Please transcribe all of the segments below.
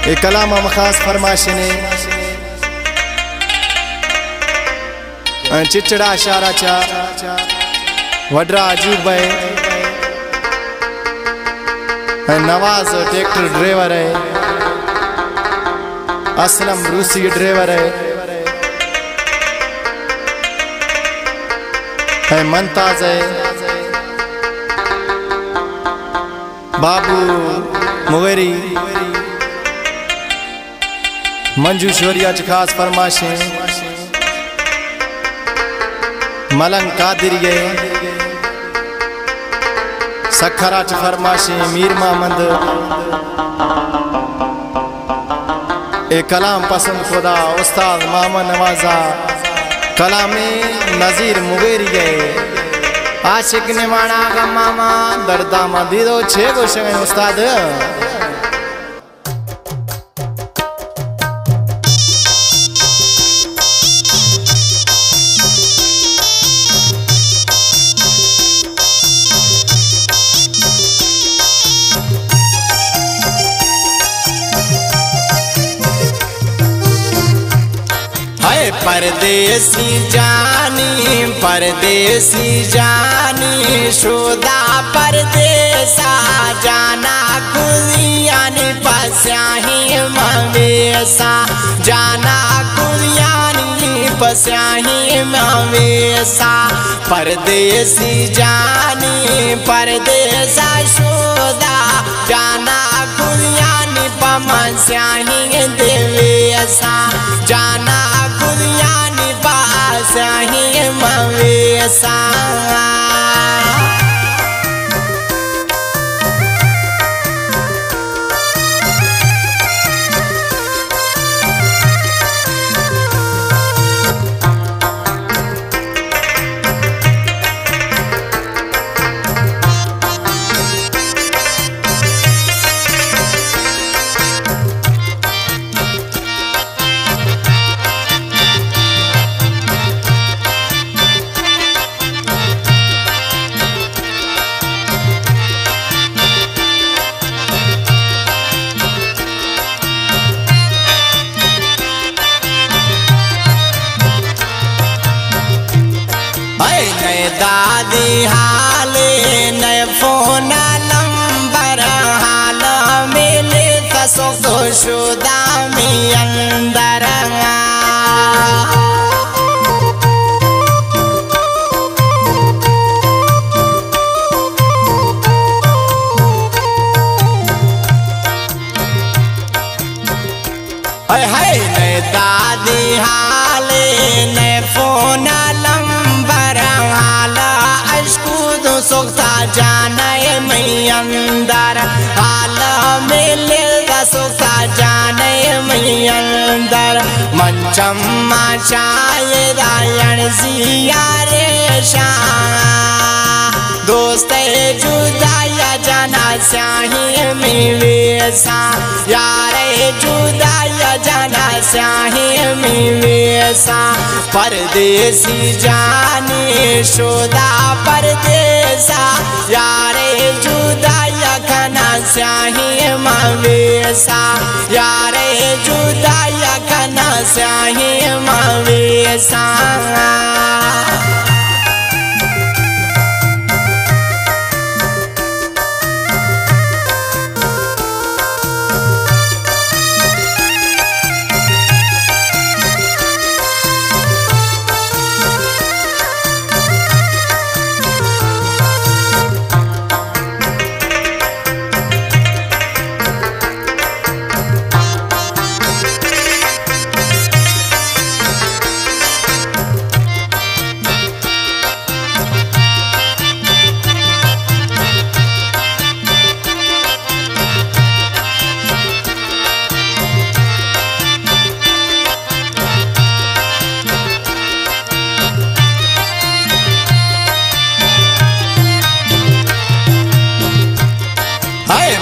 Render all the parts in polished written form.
एक कलाम खास फरमाशने चिचड़ा शाराचा वड्रा अजूब है नवाज ट्रैक्टर ड्राइवर है असलम रूसी ड्राइवर है मनताज है बाबू मुगेरी मंजूश्वरिया च खास फरमाशे मलंग कादिरिये सखरा च फरमाशे मीर मोहम्मद ए कलाम पसंद खुदा उस्ताद मोहम्मद नवाजा कलामे नजीर मुगेरिये आशिक निवाणा का मामा दर्दा मदीदो छे गो शगन उस्ताद परदेसी जानी शुदा परदेसा जाना कुलियानी पस्याही मवेसा जाना कुलियानी पस्याही मवेसा परदेसी जानी परदेसा शुदा जाना कुलियानी पमस्याही देवेसा जाना कुलियानी पास्याही मवेसा दादी हाले नए फोन नंबर हाल मिले तसो तो शुदा में अंदर है नए दादी हाले नए फोन सुखता जाना मैं अंदर हाल मिले सुखता जाने मैं अंदर मंचम माचाए रायण सिया रे शाह दोस्त जुदाया जाना स्याही मिवेसा यारे जुदाया जाना स्याही मिवेसा परदेसी जाने शुदा परदेसा यारे जुदाया खाना स्याही मवेसा यारे जुदाया खाना स्याही मवेसा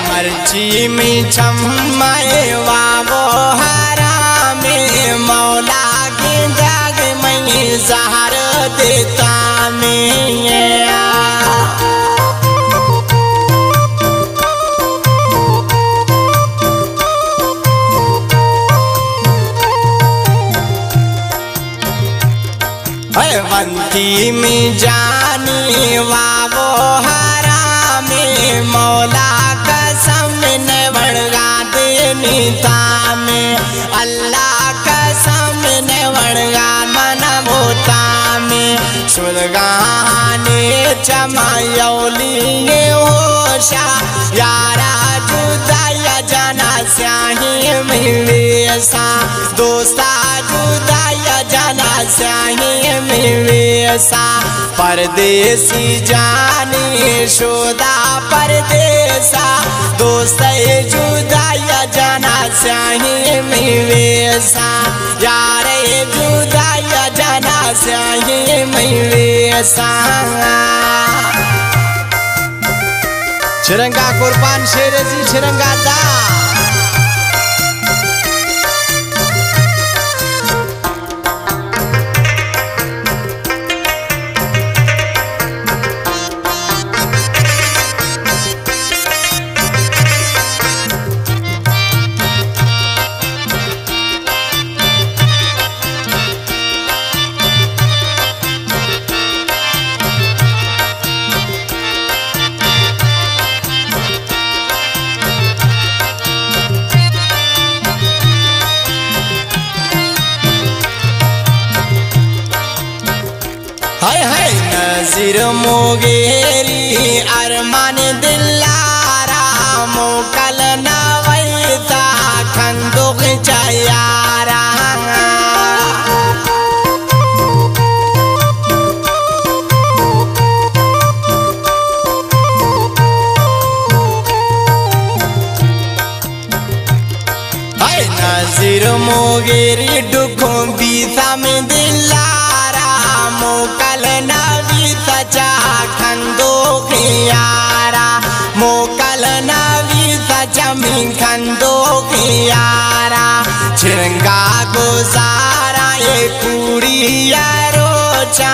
मर्जी में छम्माए वावो हरा में मौला के जाग में जहर देता में मट्टी में जानी वावो हरा में मौला कसम न बढ़गा देनी में अल्लाह कसम न बढ़गा मन भूता में सुलगाने चमायौली होशा यारा जुदाया जाना स्याही मिलेसा दोस्ता जुदाया जाना स्याही मिलेसा परदेसी जानी शोदा परदेसा दोस्त जुदाया जाना स्याही मिलेसा यार जुदाया जाना स्याही मिलेसा छिरंगा कुर्बान शेर जी छिरंगा दा नज़ीर मुगेरी अरमान दिलारा मोकल नवैता खंदुक चयारा नज़ीर मुगेरी दुखों बीता में दिलारा मोकल नवी सचा खंदो खियारा मोकल नवी सचा में खंदो खियारा छिरंगा गुजारा ये पूरी रोचा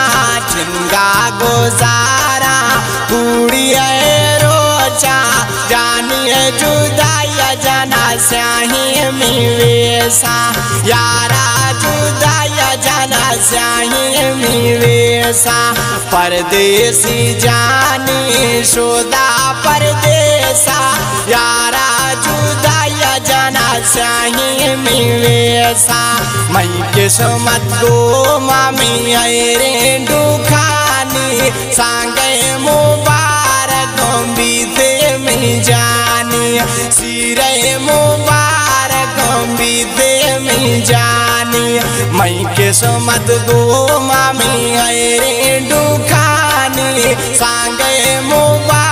छिरंगा गुजारा पूरी रोचा जानिए जुदाया जाना स्याही मिलेसा यारा जुदाया जाना स्याही मिलेसा परदेसी जानी शोदा परदेसा यारा जुदाया जाना स्याही मिलेसा मई के समत गो मामी रे दुखानी सांगे मुबारक बीते में जानी सिरे मुबारक बीते में जानी मई के समत गो मामी रे दुखानी सांगे मुबारक